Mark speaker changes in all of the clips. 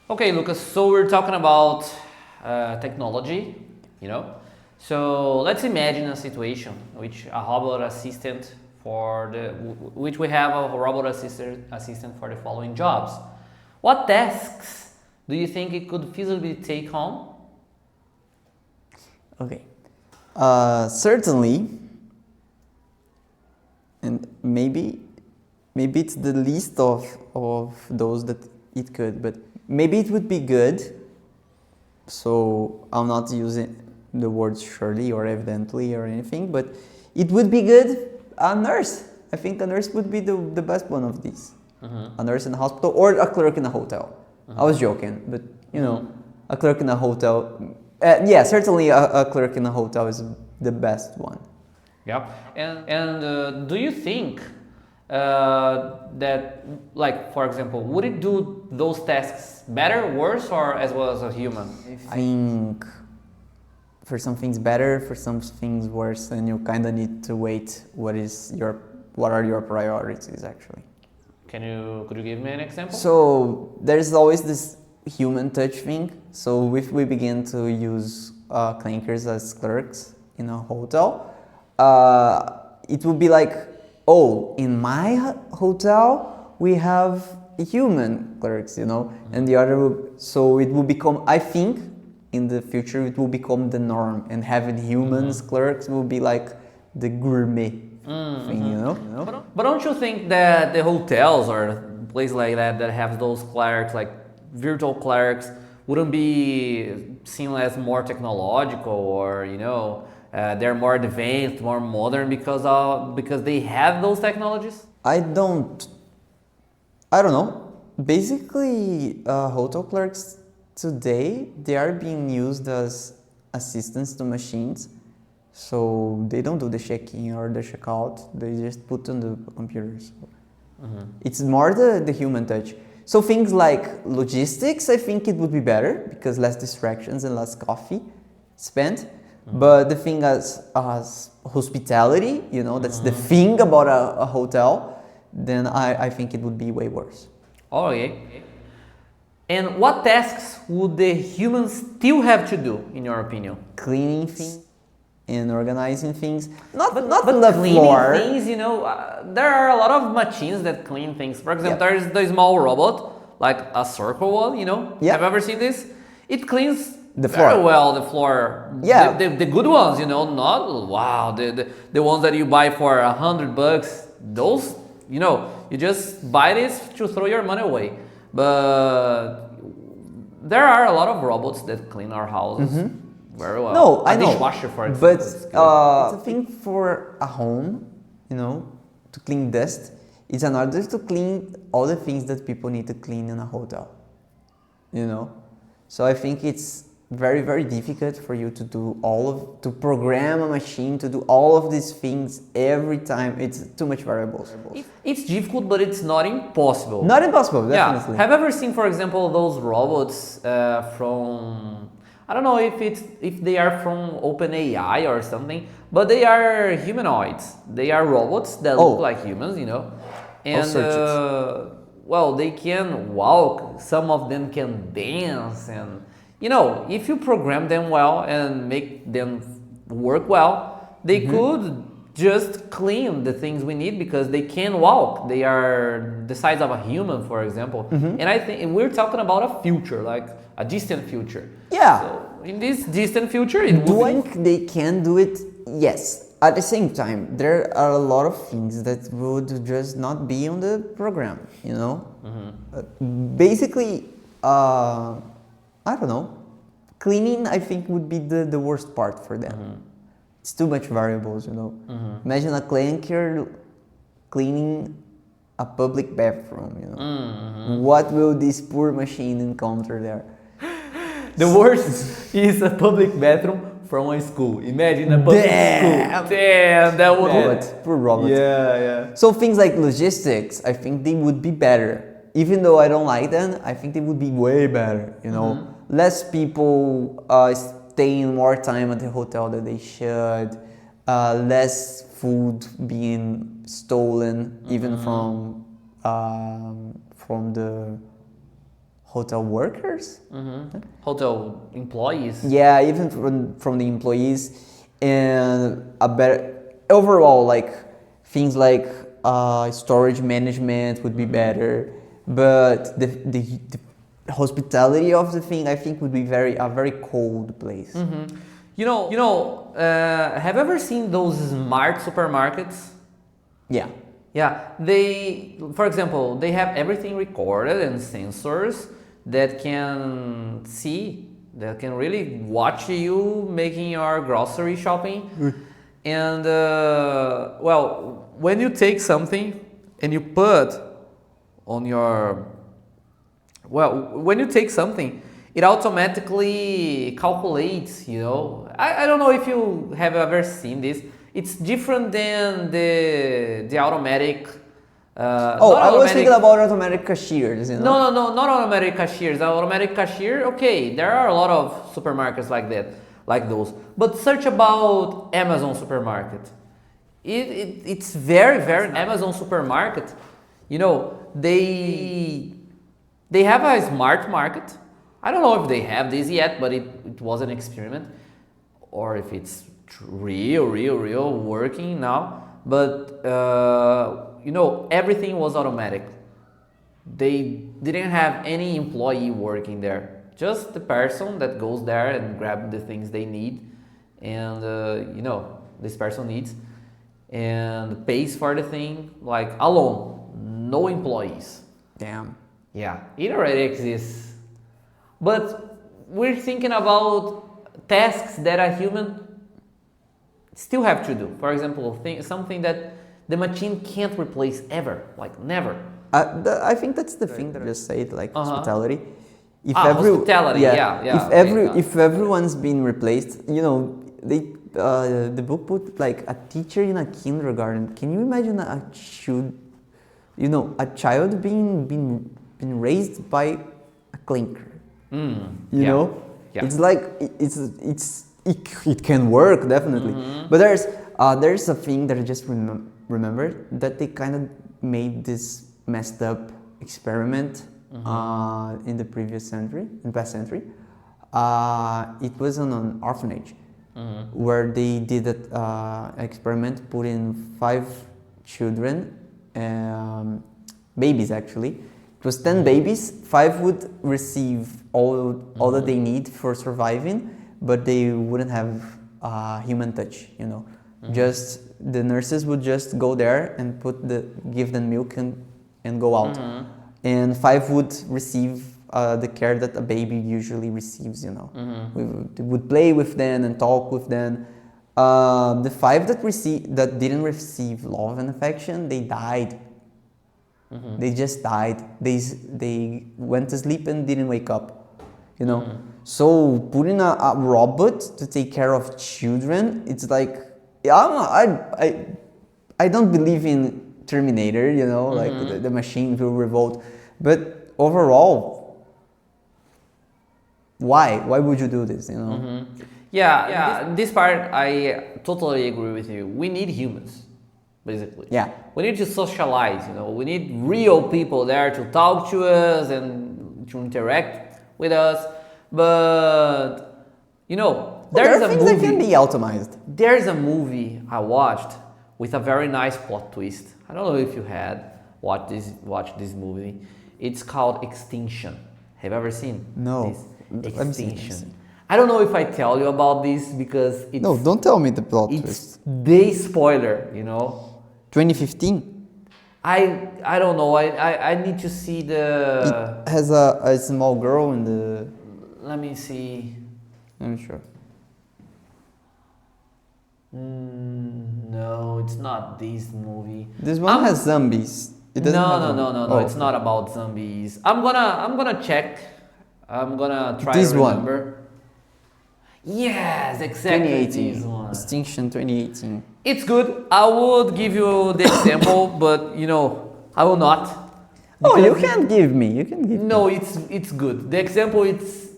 Speaker 1: Okay, Lucas, so we're talking about technology, you know. So let's imagine a situation which a robot assistant which we have a robot assistant for the following jobs. What tasks do you think it could feasibly take on?
Speaker 2: Okay. Certainly, and maybe it's the least of those that it could, but maybe it would be good. So I'm not using the words surely or evidently or anything, but it would be good. A nurse. I think a nurse would be the best one of these.
Speaker 1: Mm-hmm.
Speaker 2: A nurse in a hospital or a clerk in a hotel.
Speaker 1: Mm-hmm.
Speaker 2: I was joking, but a clerk in a hotel. Yeah, certainly a clerk in a hotel is the best one.
Speaker 1: Yep. And do you think that, like, for example, would it do those tasks better, worse, or as well as a human?
Speaker 2: I think for some things better, for some things worse, and you kind of need to wait. What are your priorities actually?
Speaker 1: Could you give me an example?
Speaker 2: So there's always this human touch thing. So if we begin to use clankers as clerks in a hotel, it would be like, oh, in my hotel we have human clerks, and the other so it will become, I think in the future it will become the norm, and having humans clerks will be like the gourmet thing,
Speaker 1: But don't you think that the hotels or places like that have those clerks, like virtual clerks, wouldn't be seen as more technological, or they're more advanced, more modern because they have those technologies?
Speaker 2: I don't know. Basically, hotel clerks today, they are being used as assistants to machines. So they don't do the check-in or the check-out. They just put on the computers. It's more the human touch. So things like logistics, I think it would be better because less distractions and less coffee spent. But the thing as hospitality, that's the thing about a hotel, then I think it would be way worse.
Speaker 1: Okay. And what tasks would the humans still have to do, in your opinion?
Speaker 2: Cleaning things and organizing things. Not
Speaker 1: But
Speaker 2: on the
Speaker 1: cleaning
Speaker 2: floor.
Speaker 1: things, there are a lot of machines that clean things. For example,
Speaker 2: Yeah.
Speaker 1: there's the small robot, like a circle one,
Speaker 2: Yeah.
Speaker 1: Have you ever seen this? It cleans
Speaker 2: The
Speaker 1: very
Speaker 2: floor.
Speaker 1: well the floor.
Speaker 2: Yeah.
Speaker 1: The good ones, not, wow, the ones that you buy for $100. Those, you just buy this to throw your money away. But there are a lot of robots that clean our houses very well.
Speaker 2: No, I know.
Speaker 1: Dishwasher, for example.
Speaker 2: But
Speaker 1: is good.
Speaker 2: it's a thing for a home, to clean dust. It's another to clean all the things that people need to clean in a hotel. So I think it's very, very difficult for you to do to program a machine to do all of these things every time. It's too much variables.
Speaker 1: It's difficult, but it's not impossible.
Speaker 2: Not impossible, definitely.
Speaker 1: Yeah. Have you ever seen, for example, those robots from, I don't know if they are from OpenAI or something, but they are humanoids. They are robots that look like humans, And well, they can walk. Some of them can dance, and if you program them well and make them work well, they could just clean the things we need because they can walk. They are the size of a human, for example. And I think we're talking about a future, like a distant future.
Speaker 2: Yeah.
Speaker 1: So in this distant future,
Speaker 2: Do I think they can do it? Yes. At the same time, there are a lot of things that would just not be on the program, Basically, I don't know. Cleaning, I think, would be the worst part for them. It's too much variables, Imagine a clanker cleaning a public bathroom, What will this poor machine encounter there?
Speaker 1: The worst is a public bathroom from a school. Imagine a public school. Damn, that would
Speaker 2: Poor robot.
Speaker 1: Yeah.
Speaker 2: So things like logistics, I think they would be better. Even though I don't like them, I think they would be way better, Less people staying more time at the hotel than they should. Less food being stolen, even from the hotel workers.
Speaker 1: Hotel employees.
Speaker 2: Yeah, even from the employees, and a better overall, like things like storage management would be better, but the hospitality of the thing, I think, would be a very cold place.
Speaker 1: Have you ever seen those smart supermarkets?
Speaker 2: Yeah.
Speaker 1: Yeah, for example, they have everything recorded and sensors that can really watch you making your grocery shopping. And when you take something and you put on your, when you take something, it automatically calculates, I don't know if you have ever seen this. It's different than the automatic.
Speaker 2: I was thinking about automatic cashiers.
Speaker 1: No, not automatic cashiers. Automatic cashier, okay, there are a lot of supermarkets like that, like those. But search about Amazon supermarket. It's very, very Amazon supermarket. They have a smart market. I don't know if they have this yet, but it was an experiment, or if it's real working now. But everything was automatic. They didn't have any employee working there, just the person that goes there and grab the things they need, and this person needs, and pays for the thing, like alone, no employees.
Speaker 2: Damn.
Speaker 1: Yeah, it already exists, but we're thinking about tasks that a human still have to do. For example, something that the machine can't replace ever, like never.
Speaker 2: I think that's the thing that I just said, like hospitality.
Speaker 1: Hospitality, yeah.
Speaker 2: If everyone's been replaced, the book put like a teacher in a kindergarten. Can you imagine a child being raised by a clinker? Yeah. It's like it can work definitely, but there's a thing that I just remembered, that they kind of made this messed up experiment in the past century. It was on an orphanage where they did an experiment, put in 5 children, babies actually. It was 10 babies. 5 would receive all that they need for surviving, but they wouldn't have human touch. Just the nurses would just go there and give them milk and go out. And 5 would receive the care that a baby usually receives. We would play with them and talk with them. The 5 that didn't receive love and affection, they died. They just died. They went to sleep and didn't wake up. So putting a robot to take care of children, it's like, I don't believe in Terminator, like the machine will revolt. But overall, why would you do this?
Speaker 1: Yeah. This part I totally agree with you. We need humans, basically.
Speaker 2: Yeah.
Speaker 1: We need to socialize. We need real people there to talk to us and to interact with us. But
Speaker 2: there are things that can be automated.
Speaker 1: There's a movie I watched with a very nice plot twist. I don't know if you had watched this movie. It's called Extinction. Have you ever seen?
Speaker 2: No.
Speaker 1: This? Extinction. I don't know if I tell you about this because it's...
Speaker 2: No, don't tell me the plot twist.
Speaker 1: It's the spoiler,
Speaker 2: 2015?
Speaker 1: I don't know. I need to see the...
Speaker 2: It has a small girl in the...
Speaker 1: Let me see.
Speaker 2: I'm sure.
Speaker 1: No, it's not this movie.
Speaker 2: This one has zombies.
Speaker 1: No. It's not about zombies. I'm gonna check. I'm gonna try
Speaker 2: this
Speaker 1: to remember.
Speaker 2: One.
Speaker 1: Yes, exactly.
Speaker 2: 2018.
Speaker 1: This one.
Speaker 2: Extinction 2018.
Speaker 1: It's good. I would give you the example, but I will not.
Speaker 2: Oh, you can give me. You can give me.
Speaker 1: No, it's good. The example, it's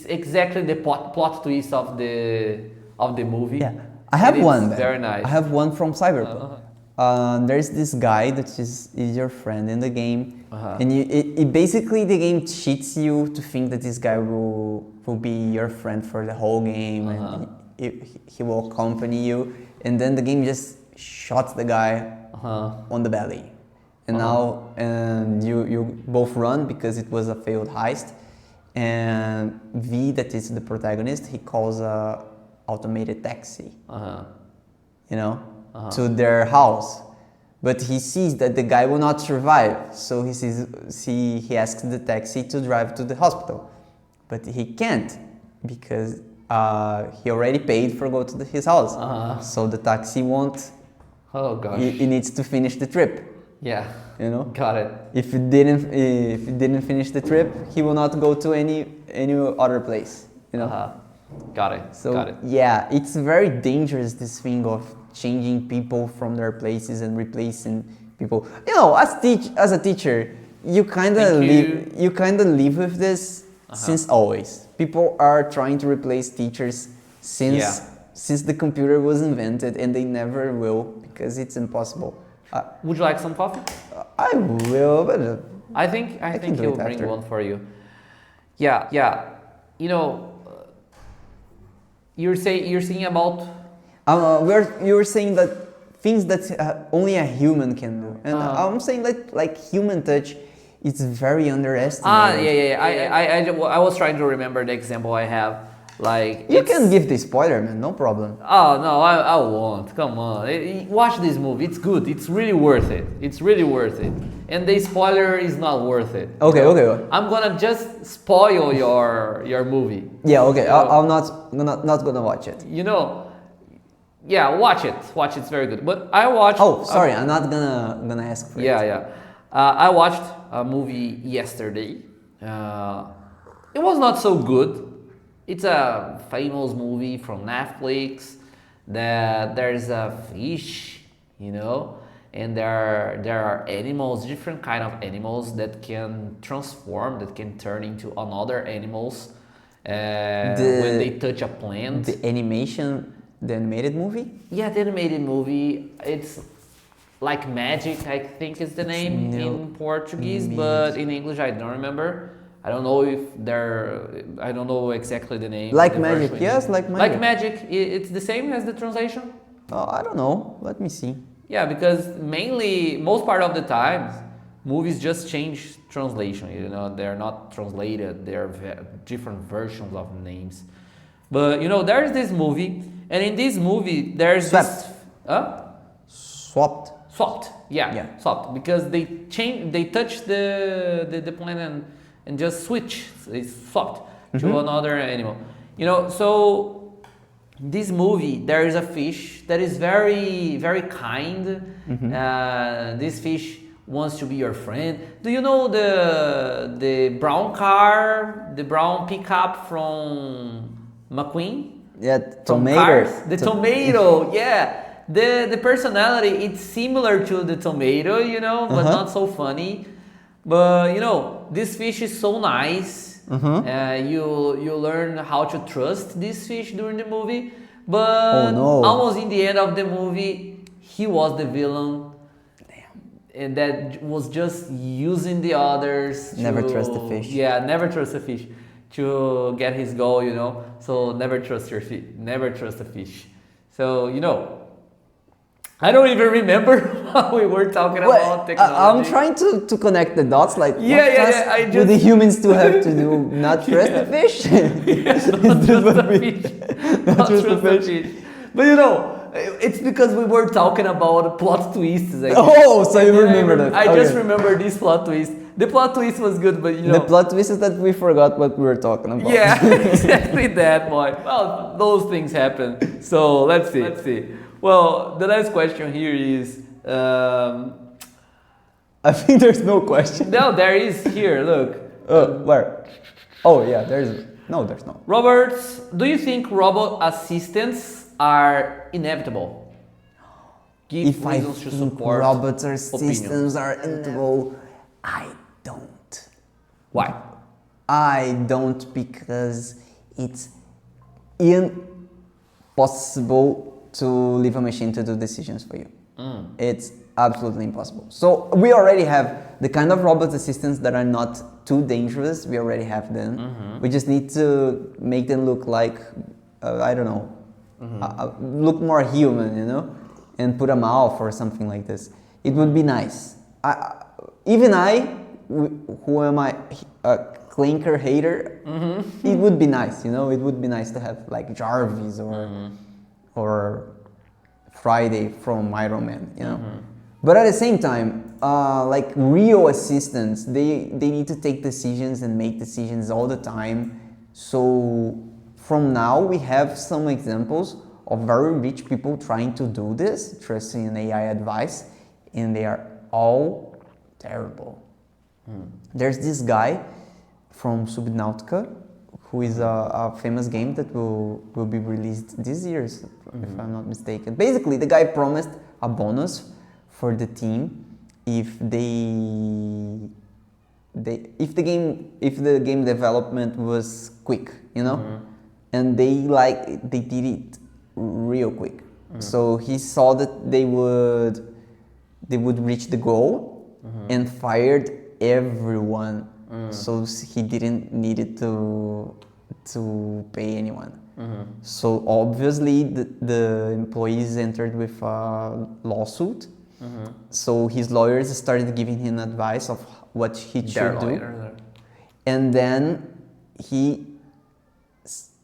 Speaker 1: exactly the plot twist of the movie.
Speaker 2: Yeah, I have one.
Speaker 1: Very nice.
Speaker 2: I have one from Cyberpunk. there's this guy that is your friend in the game,
Speaker 1: Uh-huh.
Speaker 2: and it basically the game cheats you to think that this guy will be your friend for the whole game, and he will accompany you, and then the game just shots the guy on the belly, and now you both run because it was a failed heist, and V, that is the protagonist, he calls a automated taxi, you know, to their house, but he sees that the guy will not survive, so he asks the taxi to drive to the hospital, but he can't because he already paid for go to his house, so the taxi won't.
Speaker 1: Oh gosh.
Speaker 2: He needs to finish the trip.
Speaker 1: Yeah.
Speaker 2: You know.
Speaker 1: Got it.
Speaker 2: If he didn't finish the trip, he will not go to any other place. You know.
Speaker 1: Got it.
Speaker 2: So
Speaker 1: Got it.
Speaker 2: yeah, it's very dangerous, this thing of changing people from their places and replacing people. You know, as a teacher, you kind of live with this since always. People are trying to replace teachers since the computer was invented, and they never will because it's impossible.
Speaker 1: Would you like some coffee?
Speaker 2: I will, but
Speaker 1: I think he'll bring
Speaker 2: after.
Speaker 1: one for you. Yeah. You know, you're saying about.
Speaker 2: You were saying that things that only a human can do, and I'm saying that like human touch, it's very underestimated.
Speaker 1: I was trying to remember the example I have. Like
Speaker 2: you can give the spoiler, man, no problem.
Speaker 1: Oh no, I won't. Come on, watch this movie. It's good. It's really worth it. It's really worth it. And the spoiler is not worth it.
Speaker 2: Okay.
Speaker 1: I'm gonna just spoil your movie.
Speaker 2: Yeah, okay. I'm not gonna watch it.
Speaker 1: You know, yeah, watch it. Watch it. It's very good. But I watched.
Speaker 2: Oh, sorry, I'm not gonna ask for it.
Speaker 1: Yeah. I watched a movie yesterday. It was not so good. It's a famous movie from Netflix that there's a fish, you know, and there are animals, different kind of animals that can transform, that can turn into another animals when they touch a plant.
Speaker 2: The animated movie?
Speaker 1: Yeah, the animated movie. It's like Magic, I think is the name in Portuguese, but in English I don't remember. I don't know exactly the name.
Speaker 2: Like Magic, yes, like Magic.
Speaker 1: Like Magic, it's the same as the translation?
Speaker 2: Oh, I don't know. Let me see.
Speaker 1: Yeah, because most part of the time, movies just change translation, you know, they're not translated, they're different versions of names. But, you know, there's this movie, and in this movie, there's
Speaker 2: Swapped.
Speaker 1: Swapped, yeah. Swapped, because they touch the plant and just switch, it's swapped to another animal. You know, so this movie, there is a fish that is very, very kind. This fish wants to be your friend. Do you know the brown car, the brown pickup from McQueen?
Speaker 2: Yeah,
Speaker 1: From
Speaker 2: tomato.
Speaker 1: Cars? The tomato, yeah. The personality, it's similar to the tomato, you know, but not so funny. But you know, this fish is so nice. You learn how to trust this fish during the movie. But almost in the end of the movie, he was the villain. And that was just using the others.
Speaker 2: Never trust the fish.
Speaker 1: Yeah, never trust the fish to get his goal, you know. So never trust your fish. Never trust a fish. So, you know, I don't even remember what we were talking about technology.
Speaker 2: I'm trying to connect the dots. Like,
Speaker 1: I
Speaker 2: do the humans still have to do not trust the fish?
Speaker 1: Not trust the fish. But you know, it's because we were talking about plot twists.
Speaker 2: So you remember that?
Speaker 1: I just remember this plot twist. The plot twist was good, but you know.
Speaker 2: The plot twist is that we forgot what we were talking about.
Speaker 1: Yeah, exactly that, boy. Well, those things happen. So let's see. Well, the last question here is.
Speaker 2: I think there's no question.
Speaker 1: No, there is here. Look.
Speaker 2: Where? Oh yeah, there's no.
Speaker 1: Roberts, do you think robot assistants are inevitable?
Speaker 2: If I think robots or systems are inevitable, I don't.
Speaker 1: Why?
Speaker 2: I don't because it's impossible to leave a machine to do decisions for you. It's absolutely impossible. So we already have the kind of robot assistants that are not too dangerous. We already have them. We just need to make them look like, I don't know, look more human, you know, and put a mouth or something like this. It would be nice. Who am I, a clinker hater, it would be nice, you know, it would be nice to have like Jarvis or Friday from Iron Man, you know. But at the same time, like real assistants, they need to take decisions and make decisions all the time. So from now we have some examples of very rich people trying to do this, trusting in AI advice, and they are all terrible. There's this guy from Subnautica, who is a famous game that will be released this year, if I'm not mistaken. Basically, the guy promised a bonus for the team if the game development was quick, you know, and they did it real quick. So he saw that they would reach the goal and fired everyone. So he didn't need it to pay anyone. So obviously the employees entered with a lawsuit. So his lawyers started giving him advice of what he should do. And then he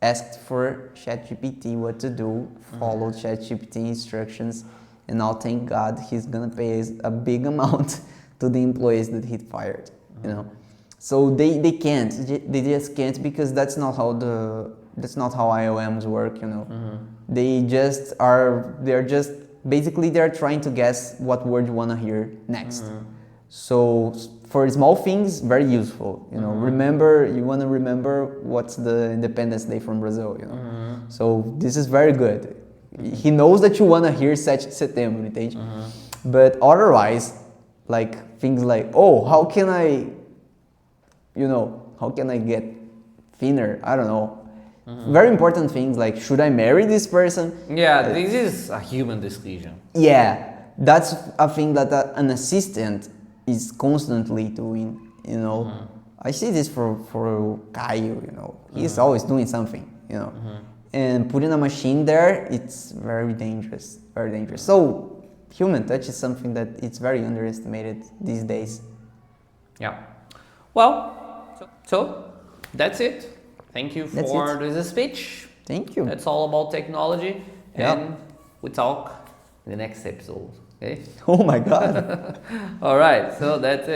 Speaker 2: asked for ChatGPT what to do, followed ChatGPT instructions, and now thank God he's gonna pay a big amount to the employees that he fired, you know. So they just can't, because that's not how IOMs work, you know. They're trying to guess what word you wanna hear next. So for small things, very useful, you know. You wanna remember what's the Independence Day from Brazil, you know. So this is very good. He knows that you wanna hear 7 de setembro, entende? But otherwise, like things like, oh, how can I get thinner? I don't know. Very important things like, should I marry this person?
Speaker 1: Yeah, this is a human decision.
Speaker 2: Yeah, that's a thing that an assistant is constantly doing, you know. I see this for Caio, you know. He's always doing something, you know. And putting a machine there, it's very dangerous, very dangerous. So human touch is something that it's very underestimated these days.
Speaker 1: Yeah. Well, so that's it. Thank you for this speech.
Speaker 2: Thank you.
Speaker 1: That's all about technology. And we talk in the next episode. Okay?
Speaker 2: Oh my God.
Speaker 1: All right. So that's it.